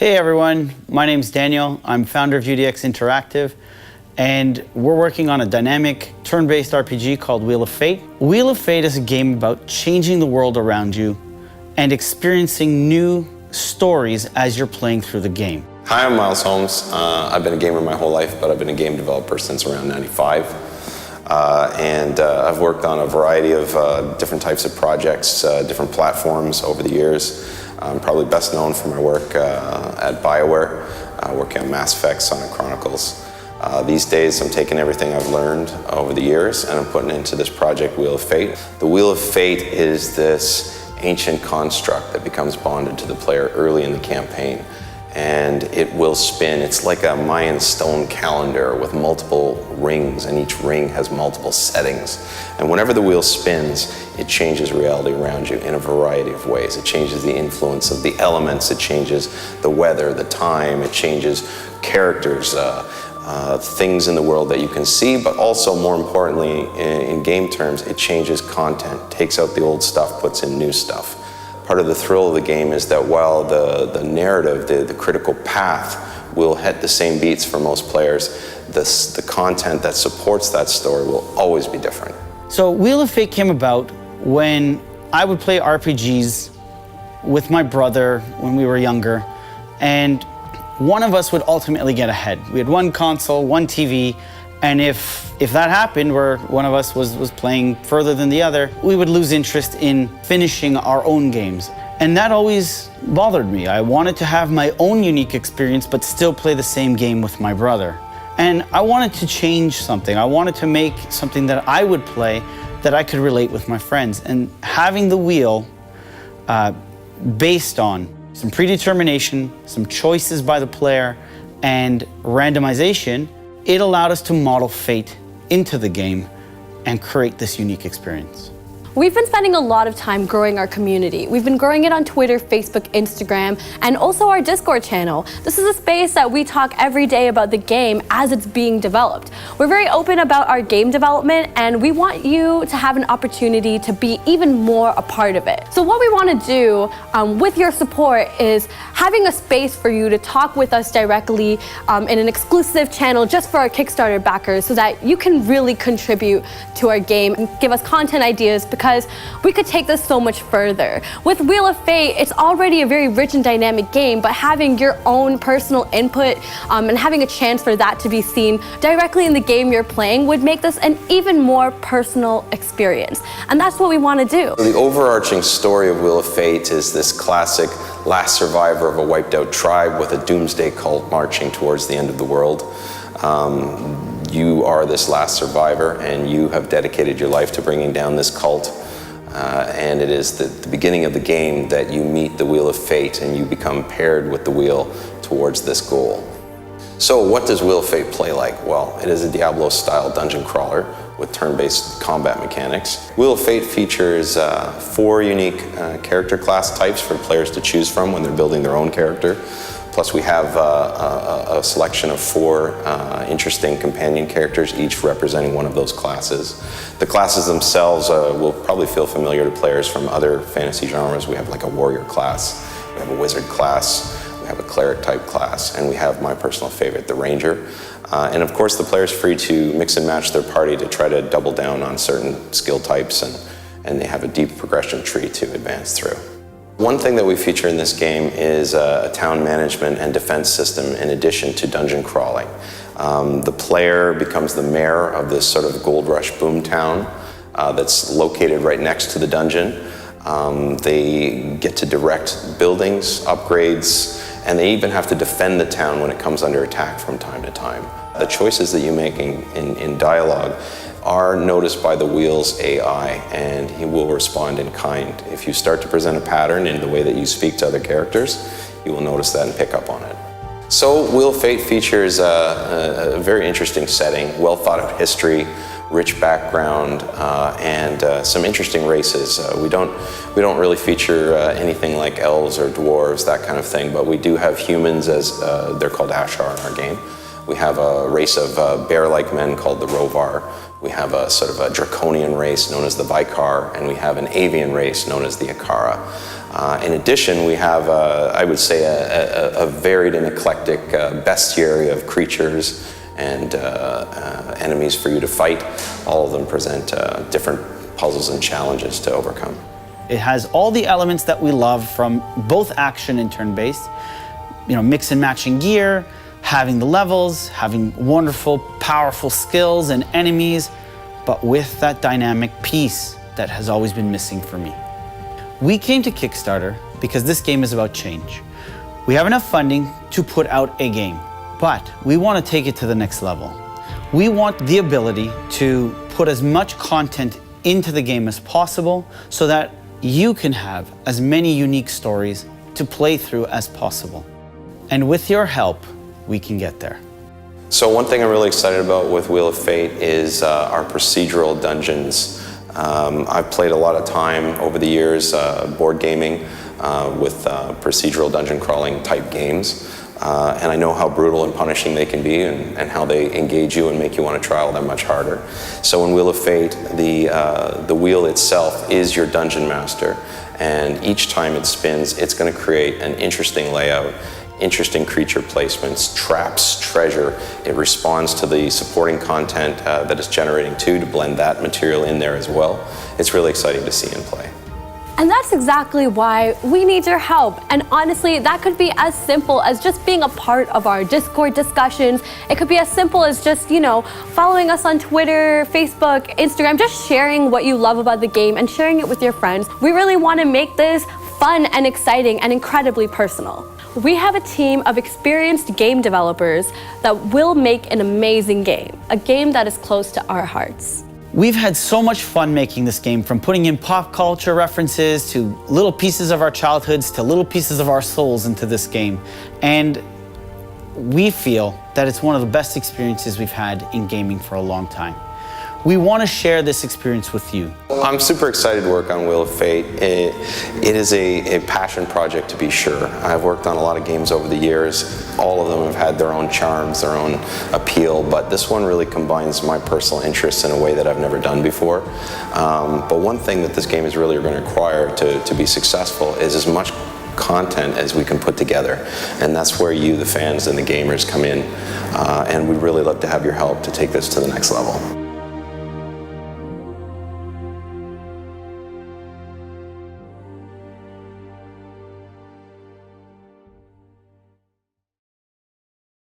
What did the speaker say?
Hey everyone, my name's Daniel. I'm founder of UDX Interactive, and we're working on a dynamic turn-based RPG called Wheel of Fate. Wheel of Fate is a game about changing the world around you and experiencing new stories as you're playing through the game. Hi, I'm Miles Holmes. I've been a gamer my whole life, but I've been a game developer since around '95. I've worked on a variety of different types of projects, different platforms over the years. I'm probably best known for my work at BioWare, working on Mass Effect, Sonic Chronicles. These days I'm taking everything I've learned over the years and I'm putting it into this project, Wheel of Fate. The Wheel of Fate is this ancient construct that becomes bonded to the player early in the campaign. And it will spin. It's like a Mayan stone calendar with multiple rings, and each ring has multiple settings. And whenever the wheel spins, it changes reality around you in a variety of ways. It changes the influence of the elements, it changes the weather, the time, it changes characters, things in the world that you can see, but also more importantly, in game terms, it changes content, takes out the old stuff, puts in new stuff. Part of the thrill of the game is that while the narrative, the critical path will hit the same beats for most players, the content that supports that story will always be different. So Wheel of Fate came about when I would play RPGs with my brother when we were younger, and one of us would ultimately get ahead. We had one console, one TV, and if that happened, where one of us was playing further than the other, we would lose interest in finishing our own games. And that always bothered me. I wanted to have my own unique experience, but still play the same game with my brother. And I wanted to change something. I wanted to make something that I would play that I could relate with my friends. And having the wheel based on some predetermination, some choices by the player, and randomization, it allowed us to model fate into the game and create this unique experience. We've been spending a lot of time growing our community. We've been growing it on Twitter, Facebook, Instagram, and also our Discord channel. This is a space that we talk every day about the game as it's being developed. We're very open about our game development, and we want you to have an opportunity to be even more a part of it. So what we want to do with your support is having a space for you to talk with us directly in an exclusive channel just for our Kickstarter backers, so that you can really contribute to our game and give us content ideas, because we could take this so much further. With Wheel of Fate, it's already a very rich and dynamic game, but having your own personal input and having a chance for that to be seen directly in the game you're playing would make this an even more personal experience. And that's what we want to do. The overarching story of Wheel of Fate is this classic last survivor of a wiped out tribe with a doomsday cult marching towards the end of the world. You are this last survivor, and you have dedicated your life to bringing down this cult. And it is the beginning of the game that you meet the Wheel of Fate and you become paired with the wheel towards this goal. So what does Wheel of Fate play like? Well, it is a Diablo-style dungeon crawler with turn-based combat mechanics. Wheel of Fate features 4 unique character class types for players to choose from when they're building their own character. Plus we have a selection of 4 interesting companion characters, each representing one of those classes. The classes themselves will probably feel familiar to players from other fantasy genres. We have like a warrior class, we have a wizard class, we have a cleric type class, and we have my personal favorite, the ranger. And of course the player is free to mix and match their party to try to double down on certain skill types, and they have a deep progression tree to advance through. One thing that we feature in this game is a town management and defense system in addition to dungeon crawling. The player becomes the mayor of this sort of gold rush boom town that's located right next to the dungeon. They get to direct buildings, upgrades, and they even have to defend the town when it comes under attack from time to time. The choices that you make in dialogue are noticed by the wheel's AI, and he will respond in kind. If you start to present a pattern in the way that you speak to other characters, you will notice that and pick up on it. So Wheel of Fate features a very interesting setting, well thought out history, rich background, and some interesting races. We don't really feature anything like elves or dwarves, that kind of thing, but we do have humans, as they're called Ashar in our game. We have a race of bear-like men called the Rovar, We have a sort of a draconian race known as the Vicar, and we have an avian race known as the Akara. In addition, we have, I would say, a varied and eclectic bestiary of creatures and enemies for you to fight. All of them present different puzzles and challenges to overcome. It has all the elements that we love from both action and turn-based. You know, mix and matching gear, having the levels, having wonderful, powerful skills and enemies, but with that dynamic piece that has always been missing for me. We came to Kickstarter because this game is about change. We have enough funding to put out a game, but we want to take it to the next level. We want the ability to put as much content into the game as possible so that you can have as many unique stories to play through as possible. And with your help, we can get there. So one thing I'm really excited about with Wheel of Fate is our procedural dungeons. I've played a lot of time over the years board gaming with procedural dungeon crawling type games. And I know how brutal and punishing they can be and how they engage you and make you want to try all that much harder. So in Wheel of Fate, the wheel itself is your dungeon master. And each time it spins, it's going to create an interesting layout, interesting creature placements, traps, treasure. It responds to the supporting content that it's generating too, to blend that material in there as well. It's really exciting to see in play. And that's exactly why we need your help. And honestly, that could be as simple as just being a part of our Discord discussions. It could be as simple as just, you know, following us on Twitter, Facebook, Instagram, just sharing what you love about the game and sharing it with your friends. We really want to make this fun and exciting and incredibly personal. We have a team of experienced game developers that will make an amazing game, a game that is close to our hearts. We've had so much fun making this game, from putting in pop culture references to little pieces of our childhoods to little pieces of our souls into this game. And we feel that it's one of the best experiences we've had in gaming for a long time. We want to share this experience with you. I'm super excited to work on Wheel of Fate. It is a passion project, to be sure. I've worked on a lot of games over the years. All of them have had their own charms, their own appeal, but this one really combines my personal interests in a way that I've never done before. But one thing that this game is really going to require to be successful is as much content as we can put together. And that's where you, the fans and the gamers, come in. And we'd really love to have your help to take this to the next level.